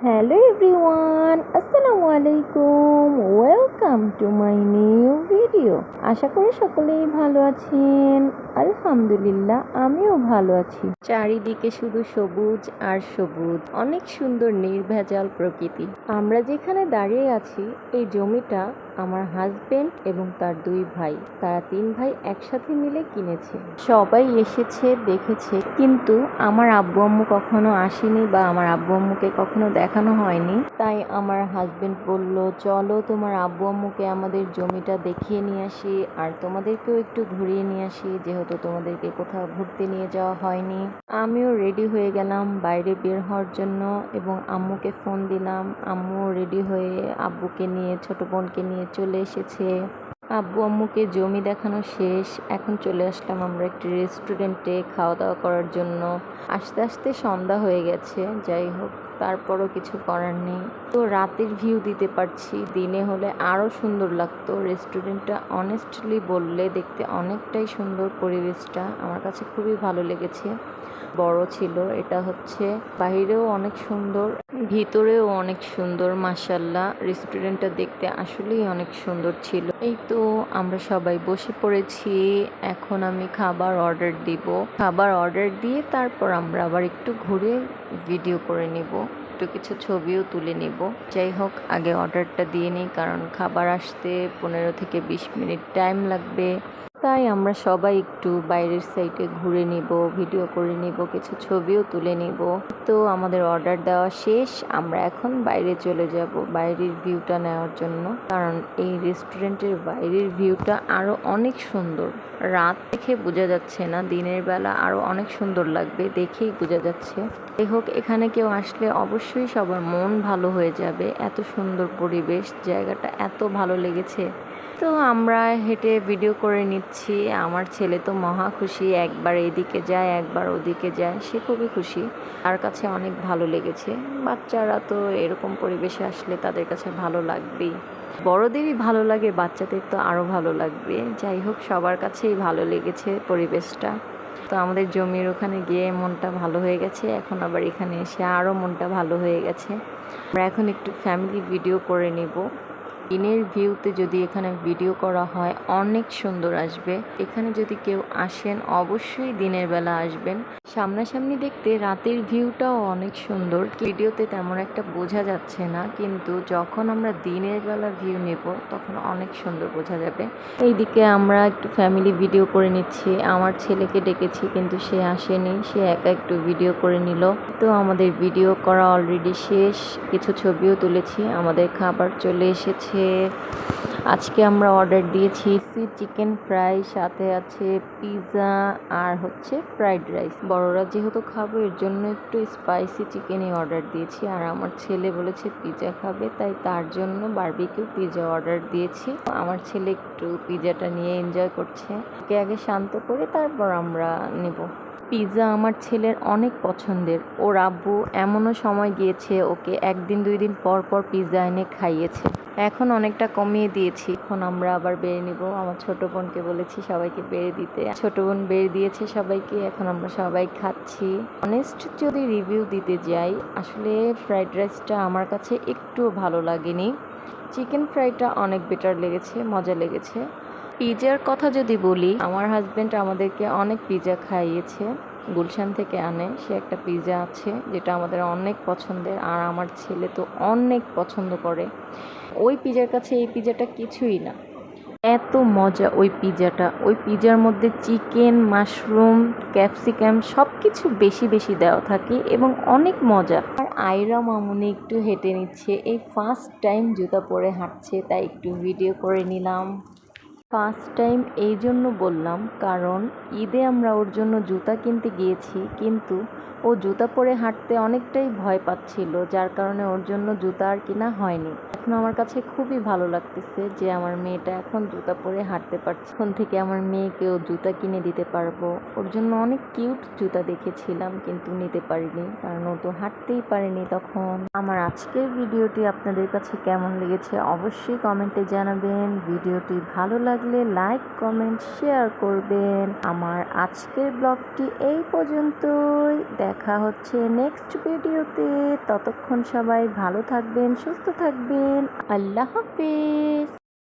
Hello everyone, আসসালামু আলাইকুম। Welcome to my new video. আশা করি সকলেই ভালো আছেন। আলহামদুলিল্লাহ, আমিও ভালো আছি। চারিদিকে শুধু সবুজ আর সবুজ, অনেক সুন্দর নির্ভেজাল প্রকৃতি। আমরা যেখানে দাঁড়িয়ে আছি, এই জমিটা আমার হাজবেন্ড এবং তার দুই ভাই, তারা তিন ভাই একসাথে মিলে কিনেছে। সবাই এসেছে, দেখেছে, কিন্তু আমার আব্বু আম্মু কখনো আসেনি বা আমার আব্বু আম্মুকে কখনো দেখানো হয়নি। তাই আমার হাজবেন্ড বলল, চলো তোমার আব্বু আম্মুকে আমাদের জমিটা দেখিয়ে নিয়ে আসি, আর তোমাদেরকেও একটু ঘুরিয়ে নিয়ে আসি, যেহেতু তোমাদেরকে কোথাও ঘুরতে নিয়ে যাওয়া হয়নি। আমিও রেডি হয়ে গেলাম বাইরে বের হওয়ার জন্য এবং আম্মুকে ফোন দিলাম। আম্মু রেডি হয়ে আব্বুকে নিয়ে, ছোট বোনকে নিয়ে চলে এসেছে। আব্বু আম্মুকে জমি দেখানো শেষ, এখন চলে আসলাম আমরা একটি রেস্টুরেন্টে খাওয়া দাওয়া করার জন্য। আস্তে আস্তে সন্ধ্যা হয়ে গেছে, যাই হোক তারপরও কিছু করার নেই। তো রাতের ভিউ দিতে পারছি, দিনে হলে আরও সুন্দর লাগতো। রেস্টুরেন্টটা অনেস্টলি বললে দেখতে অনেকটাই সুন্দর, পরিবেশটা আমার কাছে খুবই ভালো লেগেছে। বড় ছিল, এটা হচ্ছে বাইরেও অনেক সুন্দর, ভিতরেও অনেক সুন্দর। মাশাল্লাহ, রেস্টুরেন্টটা দেখতে আসলেই অনেক সুন্দর ছিল। এই তো আমরা সবাই বসে পড়েছি, এখন আমি খাবার অর্ডার দিব। খাবার অর্ডার দিয়ে তারপর আমরা আবার একটু ঘুরে ভিডিও করে নিব, একটু কিছু ছবিও তুলে নিব। যাই হোক, আগে অর্ডারটা দিয়ে নিই, কারণ খাবার আসতে 15 থেকে 20 মিনিট টাইম লাগবে। তাই আমরা সবাই একটু বাইরের সাইডে ঘুরে নিব, ভিডিও করে নিব, কিছু ছবিও তুলে নিব। তো আমাদের অর্ডার দেওয়া শেষ, আমরা এখন বাইরে চলে যাব বাইরের ভিউটা নেওয়ার জন্য, কারণ এই রেস্টুরেন্টের বাইরের ভিউটা আরও অনেক সুন্দর। রাত দেখে বোঝা যাচ্ছে না, দিনের বেলা আরও অনেক সুন্দর লাগবে, দেখেই বোঝা যাচ্ছে। যাই হোক, এখানে কেউ আসলে অবশ্যই সবার মন ভালো হয়ে যাবে, এত সুন্দর পরিবেশ, জায়গাটা এত ভালো লেগেছে। তো আমরা হেঁটে ভিডিও করে নিচ্ছি। আমার ছেলে তো মহা খুশি, একবার এদিকে যায় একবার ওদিকে যায়, সে খুবই খুশি, তার কাছে অনেক ভালো লেগেছে। বাচ্চারা তো এরকম পরিবেশে আসলে তাদের কাছে ভালো লাগবেই, বড়দেরই ভালো লাগে, বাচ্চাদের তো আরও ভালো লাগবে। যাই হোক, সবার কাছেই ভালো লেগেছে পরিবেশটা। তো আমাদের জমির ওখানে গিয়ে মনটা ভালো হয়ে গেছে, এখন আবার এখানে এসে আরও মনটা ভালো হয়ে গেছে। আমরা এখন একটু ফ্যামিলি ভিডিও করে নিব। দিনের ভিউতে যদি এখানে ভিডিও করা হয় অনেক সুন্দর আসবে। এখানে যদি কেউ আসেন অবশ্যই দিনের বেলা আসবেন, সামনাসামনি দেখতে রাতের ভিউটাও অনেক সুন্দর। ভিডিওতে তেমন একটা বোঝা যাচ্ছে না, কিন্তু যখন আমরা দিনের বেলা ভিউ নেব তখন অনেক সুন্দর বোঝা যাবে। এইদিকে আমরা একটু ফ্যামিলি ভিডিও করে নিচ্ছি। আমার ছেলেকে ডেকেছি কিন্তু সে আসেনি, সে একা একটু ভিডিও করে নিল। তো আমাদের ভিডিও করা অলরেডি শেষ, কিছু ছবিও তুলেছি। আমাদের খাবার চলে এসেছে। আজকে আমরা অর্ডার দিয়েছি চিকেন ফ্রাই, সাথে আছে পিৎজা আর হচ্ছে ফ্রাইড রাইস। বড়রা যেহেতু খাবো এর জন্য একটু স্পাইসি চিকেনই অর্ডার দিয়েছি, আর আমার ছেলে বলেছে পিৎজা খাবে, তাই তার জন্য বারবিকিউ পিৎজা অর্ডার দিয়েছি। আমার ছেলে একটু পিৎজাটা নিয়ে এনজয় করছে, ওকে আগে শান্ত করে তারপর আমরা নেব। পিৎজা আমার ছেলের অনেক পছন্দের, ওর আব্বু এমনও সময় গিয়েছে ওকে 1-2 দিন পর পর পিৎজা এনে খাইয়েছে। এখন অনেকটা কমিয়ে দিয়েছি, এখন আমরা আবার বেড়ে নিব। আমার ছোট বোনকে বলেছি সবাইকে বেড়ে দিতে, ছোট বোন বেড়ে দিয়েছে সবাইকে, এখন আমরা সবাই খাচ্ছি। অনেস্ট যদি রিভিউ দিতে যাই, আসলে ফ্রাইড রাইসটা আমার কাছে একটুও ভালো লাগেনি, চিকেন ফ্রাইটা অনেক বেটার লেগেছে, মজা লেগেছে। পিৎজার কথা যদি বলি, আমার হাজব্যান্ড আমাদেরকে অনেক পিৎজা খাইয়েছে, গুলশান থেকে আনে সে একটা পিৎজা আছে যেটা আমাদের অনেক পছন্দের, আর আমার ছেলে তো অনেক পছন্দ করে। ওই পিৎজার কাছে এই পিৎজাটা কিছুই না, এত মজা ওই পিৎজাটা। ওই পিৎজার মধ্যে চিকেন, মাশরুম, ক্যাপসিকাম সব কিছু বেশি বেশি দেওয়া থাকে এবং অনেক মজা। আর আয়রা মামুনি একটু হেঁটে নিচ্ছে, এই ফার্স্ট টাইম জুতা পরে হাঁটছে, তাই একটু ভিডিও করে নিলাম। ফার্স্ট টাইম এই জন্য বললাম, কারণ ঈদে আমরা ওর জন্য জুতা কিনতে গিয়েছি, কিন্তু ও জুতা পরে হাঁটতে অনেকটাই ভয় পাচ্ছিল, যার কারণে ওর জন্য জুতা আর কিনা হয়নি। এখন আমার কাছে খুবই ভালো লাগতেছে যে আমার মেয়েটা এখন জুতা পরে হাঁটতে পারছে। এখন থেকে আমার মেয়েকেও জুতা কিনে দিতে পারবো। ওর জন্য অনেক কিউট জুতা দেখেছিলাম কিন্তু নিতে পারিনি, কারণ ও তো হাঁটতেই পারেনি তখন। আমার আজকের ভিডিওটি আপনাদের কাছে কেমন লেগেছে অবশ্যই কমেন্টে জানাবেন। ভিডিওটি ভালো লাগলে লাগলে লাইক কমেন্ট শেয়ার করবেন। আমার আজকের ব্লগটি এই পর্যন্তই। দেখা হচ্ছে নেক্সট ভিডিওতে। ততক্ষণ সবাই ভালো থাকবেন, সুস্থ থাকবেন। আল্লাহ হাফেজ।